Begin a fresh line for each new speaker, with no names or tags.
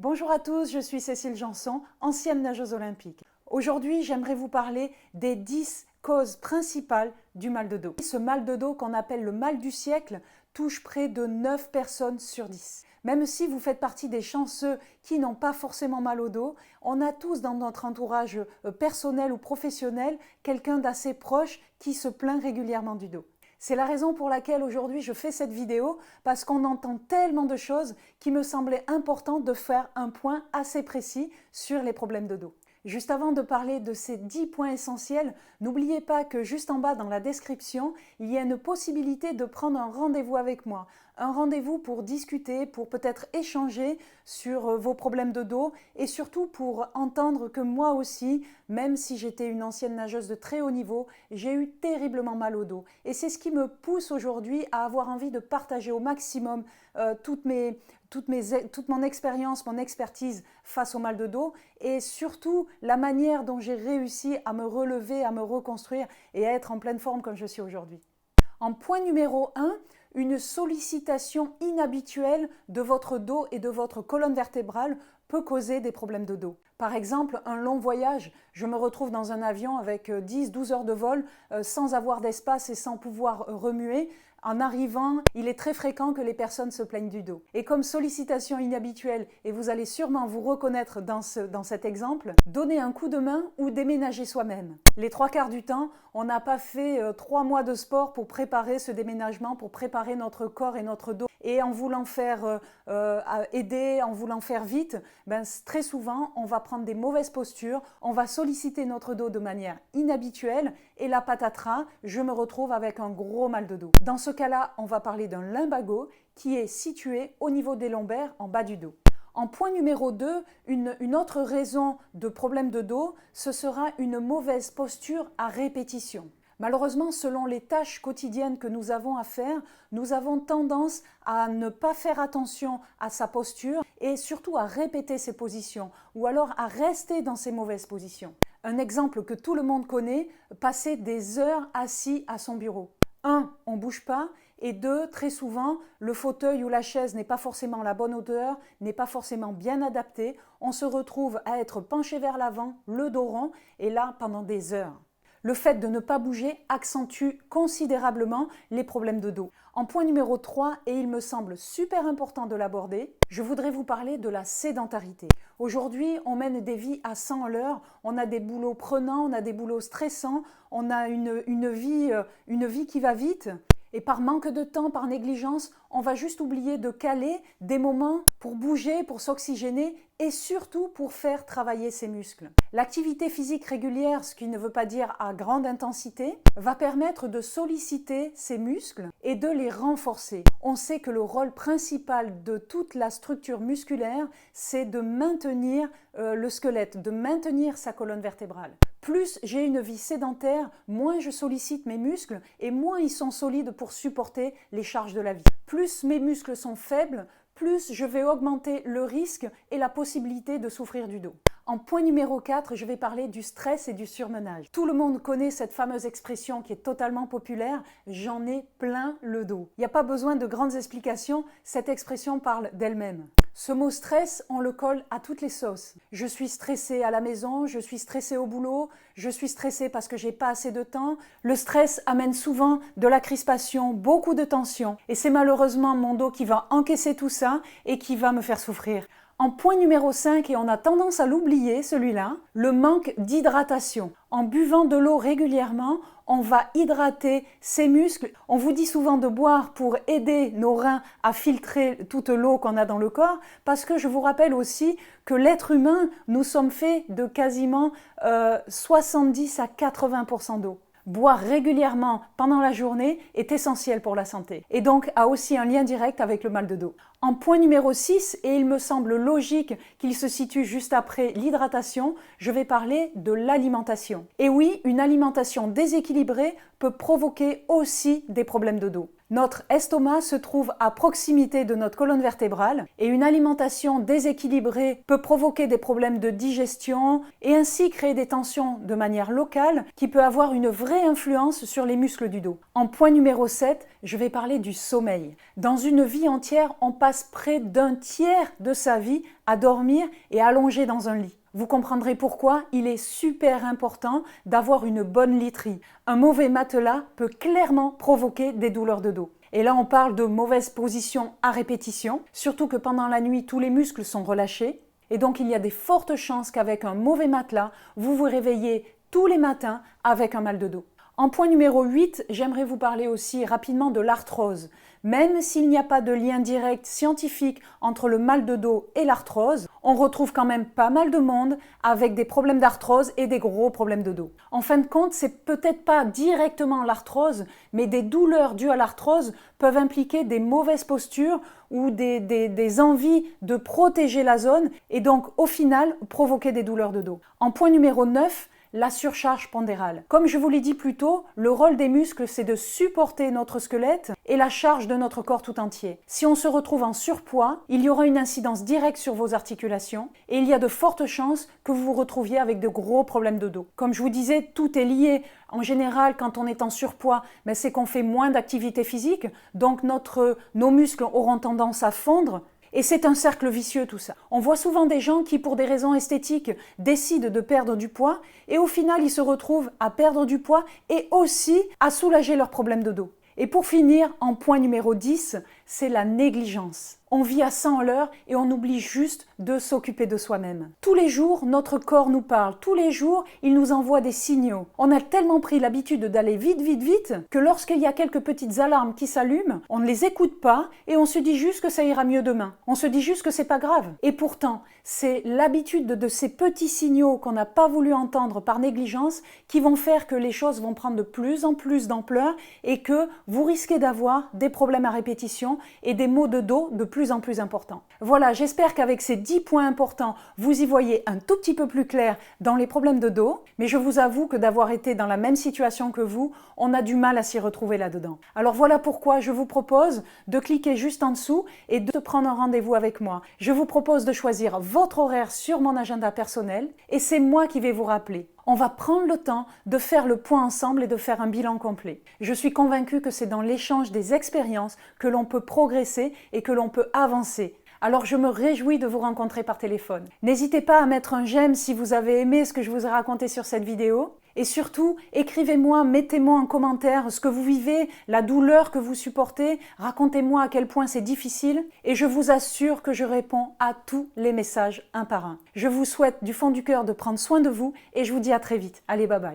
Bonjour à tous, je suis Cécile Janson, ancienne nageuse olympique. Aujourd'hui, j'aimerais vous parler des 10 causes principales du mal de dos. Ce mal de dos qu'on appelle le mal du siècle touche près de 9 personnes sur 10. Même si vous faites partie des chanceux qui n'ont pas forcément mal au dos, on a tous dans notre entourage personnel ou professionnel quelqu'un d'assez proche qui se plaint régulièrement du dos. C'est la raison pour laquelle aujourd'hui je fais cette vidéo, parce qu'on entend tellement de choses qu'il me semblait important de faire un point assez précis sur les problèmes de dos. Juste avant de parler de ces 10 points essentiels, n'oubliez pas que juste en bas dans la description, il y a une possibilité de prendre un rendez-vous avec moi. Un rendez-vous pour discuter, pour peut-être échanger sur vos problèmes de dos et surtout pour entendre que moi aussi, même si j'étais une ancienne nageuse de très haut niveau, j'ai eu terriblement mal au dos. Et c'est ce qui me pousse aujourd'hui à avoir envie de partager au maximum toute mon expérience, mon expertise face au mal de dos et surtout la manière dont j'ai réussi à me relever, à me reconstruire et à être en pleine forme comme je suis aujourd'hui. En point numéro 1, une sollicitation inhabituelle de votre dos et de votre colonne vertébrale peut causer des problèmes de dos. Par exemple, un long voyage, je me retrouve dans un avion avec 10-12 heures de vol sans avoir d'espace et sans pouvoir remuer. En arrivant, il est très fréquent que les personnes se plaignent du dos. Et comme sollicitation inhabituelle, et vous allez sûrement vous reconnaître dans cet exemple, donner un coup de main ou déménager soi-même. Les 3/4 du temps, on n'a pas fait 3 mois de sport pour préparer ce déménagement, pour préparer notre corps et notre dos. Et en voulant faire aider, en voulant faire vite, très souvent, on va prendre des mauvaises postures, on va solliciter notre dos de manière inhabituelle et la patatras, je me retrouve avec un gros mal de dos. Dans ce cas-là, on va parler d'un lumbago qui est situé au niveau des lombaires en bas du dos. En point numéro 2, une autre raison de problème de dos, ce sera une mauvaise posture à répétition. Malheureusement, selon les tâches quotidiennes que nous avons à faire, nous avons tendance à ne pas faire attention à sa posture et surtout à répéter ses positions ou alors à rester dans ces mauvaises positions. Un exemple que tout le monde connaît, passer des heures assis à son bureau. 1, on ne bouge pas, et 2, très souvent, le fauteuil ou la chaise n'est pas forcément la bonne hauteur, n'est pas forcément bien adapté, on se retrouve à être penché vers l'avant, le dos rond, et là pendant des heures. Le fait de ne pas bouger accentue considérablement les problèmes de dos. En point numéro 3, et il me semble super important de l'aborder, je voudrais vous parler de la sédentarité. Aujourd'hui, on mène des vies à 100 à l'heure, on a des boulots prenants, on a des boulots stressants, on a une vie qui va vite. Et par manque de temps, par négligence, on va juste oublier de caler des moments pour bouger, pour s'oxygéner et surtout pour faire travailler ses muscles. L'activité physique régulière, ce qui ne veut pas dire à grande intensité, va permettre de solliciter ses muscles et de les renforcer. On sait que le rôle principal de toute la structure musculaire, c'est de maintenir le squelette, de maintenir sa colonne vertébrale. Plus j'ai une vie sédentaire, moins je sollicite mes muscles et moins ils sont solides pour supporter les charges de la vie. Plus mes muscles sont faibles, plus je vais augmenter le risque et la possibilité de souffrir du dos. En point numéro 4, je vais parler du stress et du surmenage. Tout le monde connaît cette fameuse expression qui est totalement populaire, j'en ai plein le dos. Il n'y a pas besoin de grandes explications, cette expression parle d'elle-même. Ce mot stress, on le colle à toutes les sauces. Je suis stressée à la maison, je suis stressée au boulot, je suis stressée parce que j'ai pas assez de temps. Le stress amène souvent de la crispation, beaucoup de tension. Et c'est malheureusement mon dos qui va encaisser tout ça et qui va me faire souffrir. En point numéro 5, et on a tendance à l'oublier celui-là, le manque d'hydratation. En buvant de l'eau régulièrement, on va hydrater ses muscles. On vous dit souvent de boire pour aider nos reins à filtrer toute l'eau qu'on a dans le corps, parce que je vous rappelle aussi que l'être humain, nous sommes faits de quasiment 70 à 80% d'eau. Boire régulièrement pendant la journée est essentiel pour la santé et donc a aussi un lien direct avec le mal de dos. En point numéro 6, et il me semble logique qu'il se situe juste après l'hydratation, je vais parler de l'alimentation. Et oui, une alimentation déséquilibrée peut provoquer aussi des problèmes de dos. Notre estomac se trouve à proximité de notre colonne vertébrale et une alimentation déséquilibrée peut provoquer des problèmes de digestion et ainsi créer des tensions de manière locale qui peut avoir une vraie influence sur les muscles du dos. En point numéro 7, je vais parler du sommeil. Dans une vie entière, on passe près d'un tiers de sa vie à dormir et allongé dans un lit. Vous comprendrez pourquoi il est super important d'avoir une bonne literie. Un mauvais matelas peut clairement provoquer des douleurs de dos. Et là, on parle de mauvaise position à répétition, surtout que pendant la nuit, tous les muscles sont relâchés. Et donc, il y a des fortes chances qu'avec un mauvais matelas, vous vous réveillez tous les matins avec un mal de dos. En point numéro 8, j'aimerais vous parler aussi rapidement de l'arthrose. Même s'il n'y a pas de lien direct scientifique entre le mal de dos et l'arthrose, on retrouve quand même pas mal de monde avec des problèmes d'arthrose et des gros problèmes de dos. En fin de compte, c'est peut-être pas directement l'arthrose, mais des douleurs dues à l'arthrose peuvent impliquer des mauvaises postures ou des envies de protéger la zone et donc au final provoquer des douleurs de dos. En point numéro 9, la surcharge pondérale. Comme je vous l'ai dit plus tôt, le rôle des muscles, c'est de supporter notre squelette et la charge de notre corps tout entier. Si on se retrouve en surpoids, il y aura une incidence directe sur vos articulations et il y a de fortes chances que vous vous retrouviez avec de gros problèmes de dos. Comme je vous disais, tout est lié. En général, quand on est en surpoids, c'est qu'on fait moins d'activité physique, donc nos muscles auront tendance à fondre. Et c'est un cercle vicieux tout ça. On voit souvent des gens qui, pour des raisons esthétiques, décident de perdre du poids et au final, ils se retrouvent à perdre du poids et aussi à soulager leurs problèmes de dos. Et pour finir, en point numéro 10, c'est la négligence. On vit à 100 à l'heure et on oublie juste de s'occuper de soi-même. Tous les jours, notre corps nous parle. Tous les jours, il nous envoie des signaux. On a tellement pris l'habitude d'aller vite, vite, vite que lorsqu'il y a quelques petites alarmes qui s'allument, on ne les écoute pas et on se dit juste que ça ira mieux demain. On se dit juste que c'est pas grave. Et pourtant, c'est l'habitude de ces petits signaux qu'on n'a pas voulu entendre par négligence qui vont faire que les choses vont prendre de plus en plus d'ampleur et que vous risquez d'avoir des problèmes à répétition et des maux de dos de plus en plus importants. Voilà, j'espère qu'avec ces 10 points importants, vous y voyez un tout petit peu plus clair dans les problèmes de dos, mais je vous avoue que d'avoir été dans la même situation que vous, on a du mal à s'y retrouver là-dedans. Alors voilà pourquoi je vous propose de cliquer juste en dessous et de prendre un rendez-vous avec moi. Je vous propose de choisir votre horaire sur mon agenda personnel et c'est moi qui vais vous rappeler. On va prendre le temps de faire le point ensemble et de faire un bilan complet. Je suis convaincue que c'est dans l'échange des expériences que l'on peut progresser et que l'on peut avancer. Alors je me réjouis de vous rencontrer par téléphone. N'hésitez pas à mettre un j'aime si vous avez aimé ce que je vous ai raconté sur cette vidéo. Et surtout, écrivez-moi, mettez-moi en commentaire ce que vous vivez, la douleur que vous supportez, racontez-moi à quel point c'est difficile et je vous assure que je réponds à tous les messages un par un. Je vous souhaite du fond du cœur de prendre soin de vous et je vous dis à très vite. Allez, bye bye.